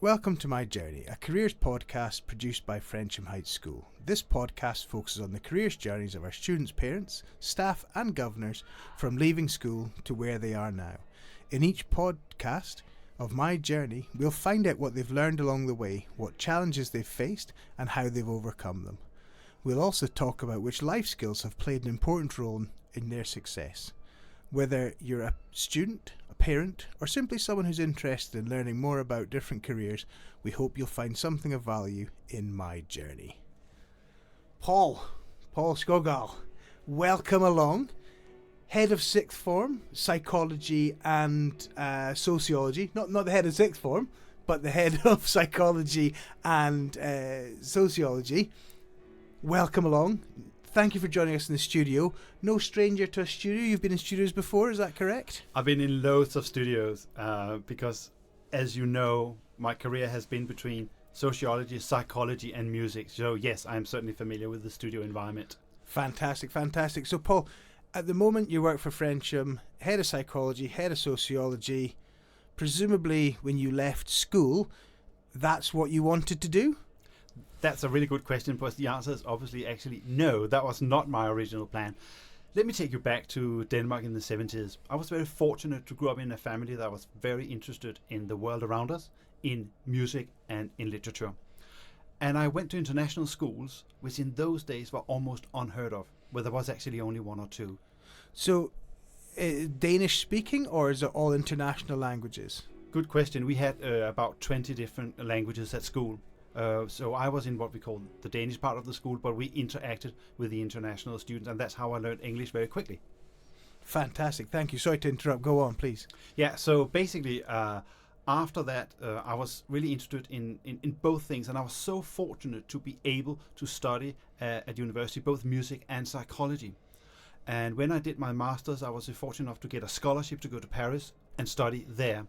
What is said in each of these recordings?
Welcome to My Journey, a careers podcast produced by Frensham Heights School. This podcast focuses on the careers journeys of our students' parents, staff and governors from leaving school to where they are now. In each podcast of My Journey, we'll find out what they've learned along the way, what challenges they've faced and how they've overcome them. We'll also talk about which life skills have played an important role in their success. Whether you're a student, a parent, or simply someone who's interested in learning more about different careers, we hope you'll find something of value in My Journey. Paul Søgaard, welcome along. Head of sixth form, psychology and sociology. Not the head of sixth form, but the head of psychology and sociology. Welcome along. Thank you for joining us in the studio. No stranger to a studio. You've been in studios before, is that correct? I've been in loads of studios because, as you know, my career has been between sociology, psychology and music. So yes, I'm certainly familiar with the studio environment. Fantastic. So Paul, at the moment you work for Frensham, head of psychology, head of sociology. Presumably when you left school, that's what you wanted to do? That's a really good question, but the answer is obviously actually no, that was not my original plan. Let me take you back to Denmark in the 70s. I was very fortunate to grow up in a family that was very interested in the world around us, in music and in literature. And I went to international schools, which in those days were almost unheard of, where there was actually only one or two. So, Danish speaking, or is it all international languages? Good question. We had about 20 different languages at school. So I was in what we call the Danish part of the school, but we interacted with the international students, and that's how I learned English very quickly. Fantastic. Thank you. Sorry to interrupt. Go on, please. Yeah, so basically, after that, I was really interested in both things, and I was so fortunate to be able to study at university, both music and psychology. And when I did my master's, I was fortunate enough to get a scholarship to go to Paris and study there.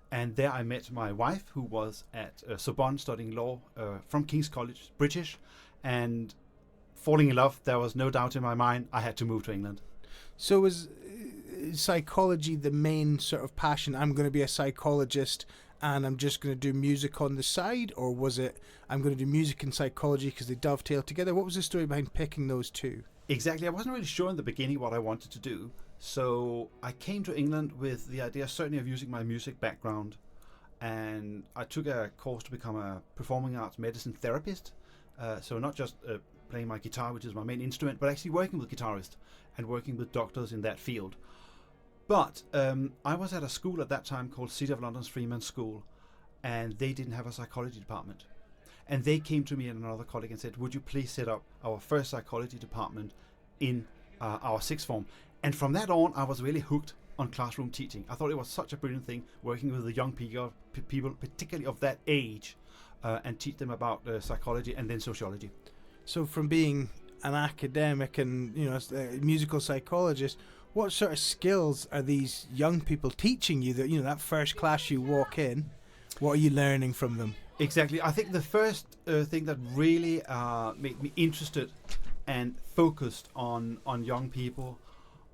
And there I met my wife, who was at Sorbonne studying law from King's College, British, and falling in love. There was no doubt in my mind I had to move to England. So was psychology the main sort of passion? I'm going to be a psychologist and I'm just going to do music on the side? Or was it I'm going to do music and psychology because they dovetail together? What was the story behind picking those two? Exactly. I wasn't really sure in the beginning what I wanted to do. So I came to England with the idea certainly of using my music background, and I took a course to become a performing arts medicine therapist. So not just playing my guitar, which is my main instrument, but actually working with guitarists and working with doctors in that field. But I was at a school at that time called City of London's Freeman School, and they didn't have a psychology department. And they came to me and another colleague and said, would you please set up our first psychology department in our sixth form? And from that on, I was really hooked on classroom teaching. I thought it was such a brilliant thing working with the young people, particularly of that age, and teach them about psychology and then sociology. So from being an academic and a musical psychologist, what sort of skills are these young people teaching you? That that first class you walk in, what are you learning from them? Exactly. I think the first thing that really made me interested and focused on young people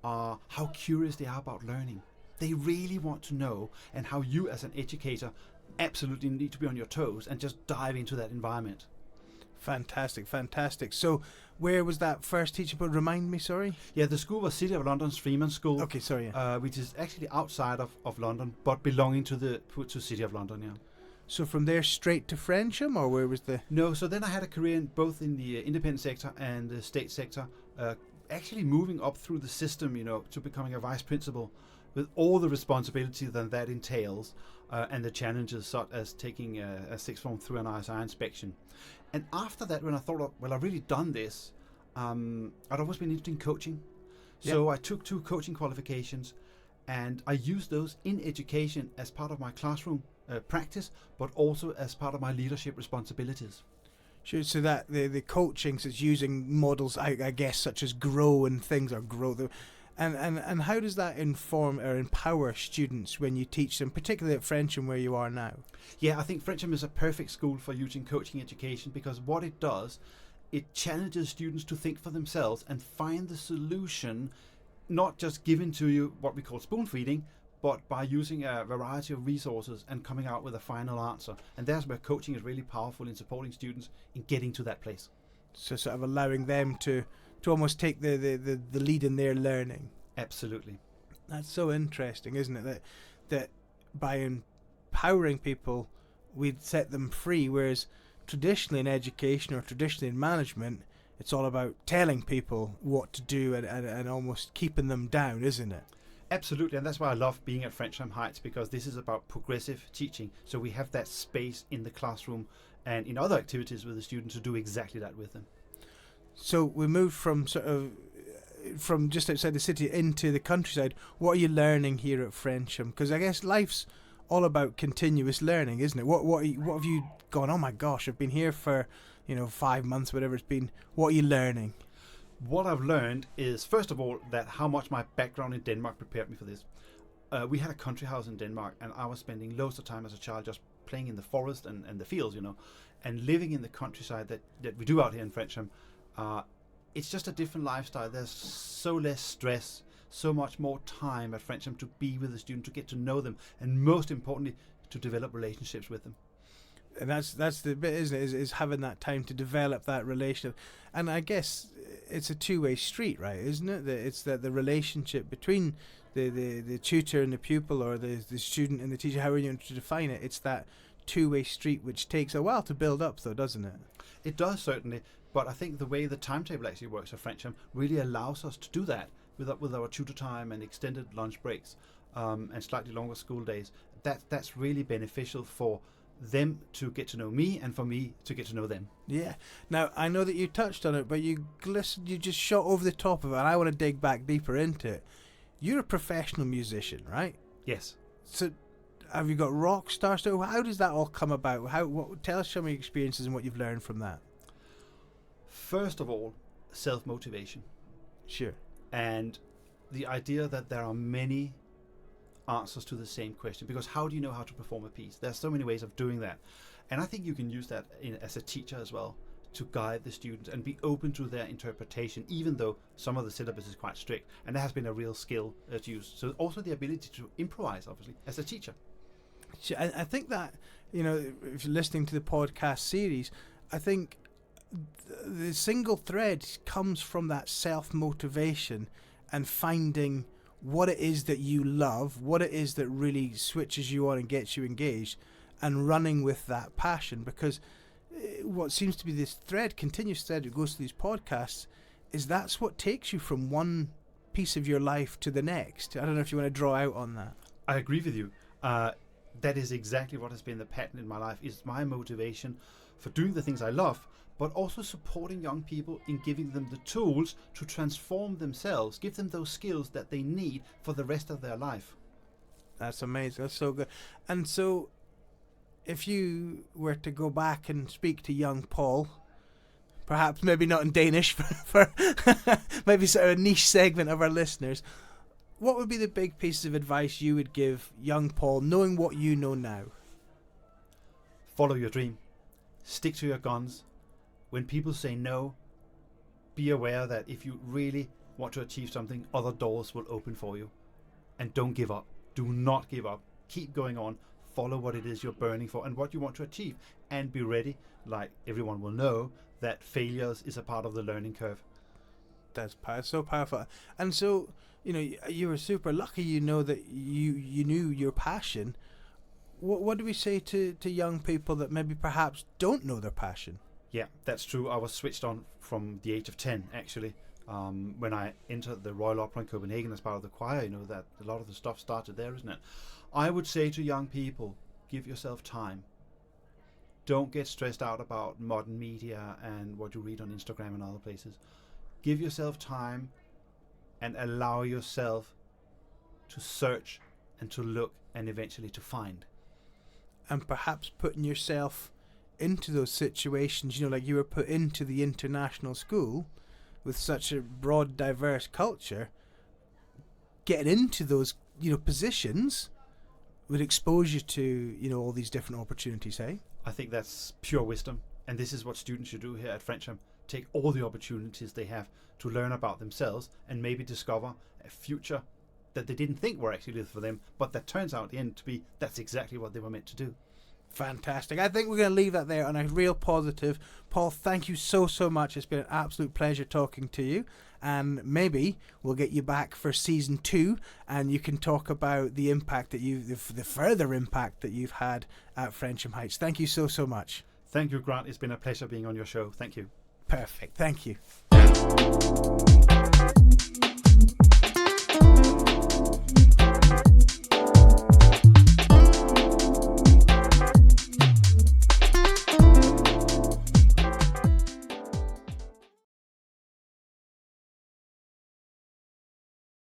are how curious they are about learning. They really want to know, and how you as an educator absolutely need to be on your toes and just dive into that environment. Fantastic. So where was that first teaching? But remind me, sorry? Yeah, the school was City of London's Freeman School. Okay, sorry. Yeah. Which is actually outside of London, but belonging to City of London, yeah. So from there straight to Frensham, or where was the... No, so then I had a career both in the independent sector and the state sector, actually moving up through the system, to becoming a vice principal with all the responsibility that entails and the challenges such as taking a sixth form through an ISI inspection. And after that, when I thought, I've really done this, I'd always been interested in coaching. So I took 2 coaching qualifications, and I used those in education as part of my classroom practice, but also as part of my leadership responsibilities. Sure, so that the coaching is using models, I guess, such as grow and things, or grow. And how does that inform or empower students when you teach them, particularly at Frensham where you are now? Yeah, I think Frensham is a perfect school for using coaching education, because what it does, it challenges students to think for themselves and find the solution, not just given to you what we call spoon feeding, but by using a variety of resources and coming out with a final answer. And that's where coaching is really powerful in supporting students in getting to that place. So sort of allowing them to almost take the lead in their learning. Absolutely. That's so interesting, isn't it? That by empowering people, we'd set them free, whereas traditionally in education or traditionally in management, it's all about telling people what to do and almost keeping them down, isn't it? Absolutely, and that's why I love being at Frensham Heights, because this is about progressive teaching. So we have that space in the classroom and in other activities with the students to do exactly that with them. So we moved from from just outside the city into the countryside. What are you learning here at Frensham? Because I guess life's all about continuous learning, isn't it? What have you gone, oh my gosh, I've been here for 5 months, whatever it's been. What are you learning? What I've learned is, first of all, that how much my background in Denmark prepared me for this. We had a country house in Denmark, and I was spending loads of time as a child just playing in the forest and the fields, and living in the countryside that we do out here in Frensham. It's just a different lifestyle. There's so less stress, so much more time at Frensham to be with the student, to get to know them, and most importantly, to develop relationships with them. And that's the bit, isn't it? Is having that time to develop that relationship. And I guess it's a two-way street, right? Isn't it? It's that the relationship between the tutor and the pupil, or the student and the teacher, however you want to define it. It's that two-way street, which takes a while to build up, though, doesn't it? It does, certainly. But I think the way the timetable actually works at Frensham really allows us to do that with our tutor time and extended lunch breaks, and slightly longer school days. That's really beneficial for them to get to know me, and for me to get to know them. Yeah. Now, I know that you touched on it, but you just shot over the top of it, and I want to dig back deeper into it. You're a professional musician, right? Yes. So, have you got rock star stuff? How does that all come about? Tell us some of your experiences and what you've learned from that. First of all, self-motivation. Sure. And the idea that there are many answers to the same question, because how do you know how to perform a piece? There's so many ways of doing that, and I think you can use that as a teacher as well, to guide the students and be open to their interpretation, even though some of the syllabus is quite strict, and that has been a real skill to use. So also the ability to improvise, obviously, as a teacher. I think that, if you're listening to the podcast series, I think the single thread comes from that self-motivation and finding what it is that you love, what it is that really switches you on and gets you engaged, and running with that passion. Because what seems to be this continuous thread that goes through these podcasts, is that's what takes you from one piece of your life to the next. I don't know if you want to draw out on that. I agree with you. That is exactly what has been the pattern in my life, is my motivation for doing the things I love, but also supporting young people in giving them the tools to transform themselves, give them those skills that they need for the rest of their life. That's amazing. That's so good. And so, if you were to go back and speak to young Paul, perhaps maybe not in Danish, for maybe sort of a niche segment of our listeners, what would be the big pieces of advice you would give young Paul, knowing what you know now? Follow your dream. Stick to your guns. When people say no, be aware that if you really want to achieve something, other doors will open for you. And don't give up. Do not give up. Keep going on. Follow what it is you're burning for and what you want to achieve. And be ready, like everyone will know, that failures is a part of the learning curve. That's so powerful. And so, you were super lucky, that you knew your passion. What do we say to young people that maybe perhaps don't know their passion? Yeah, that's true. I was switched on from the age of 10, actually. When I entered the Royal Opera in Copenhagen as part of the choir, that a lot of the stuff started there, isn't it? I would say to young people, give yourself time. Don't get stressed out about modern media and what you read on Instagram and other places. Give yourself time and allow yourself to search and to look and eventually to find. And perhaps putting yourself into those situations, like you were put into the international school with such a broad, diverse culture, getting into those, positions would expose you to, all these different opportunities, eh? I think that's pure wisdom. And this is what students should do here at Frensham. Take all the opportunities they have to learn about themselves and maybe discover a future that they didn't think were actually for them, but that turns out at the end to be that's exactly what they were meant to do. Fantastic. I think we're going to leave that there on a real positive. Paul, thank you so much. It's been an absolute pleasure talking to you. And maybe we'll get you back for season 2 and you can talk about the impact that the further impact that you've had at Frensham Heights. Thank you so much. Thank you, Grant. It's been a pleasure being on your show. Thank you. Perfect. Thank you.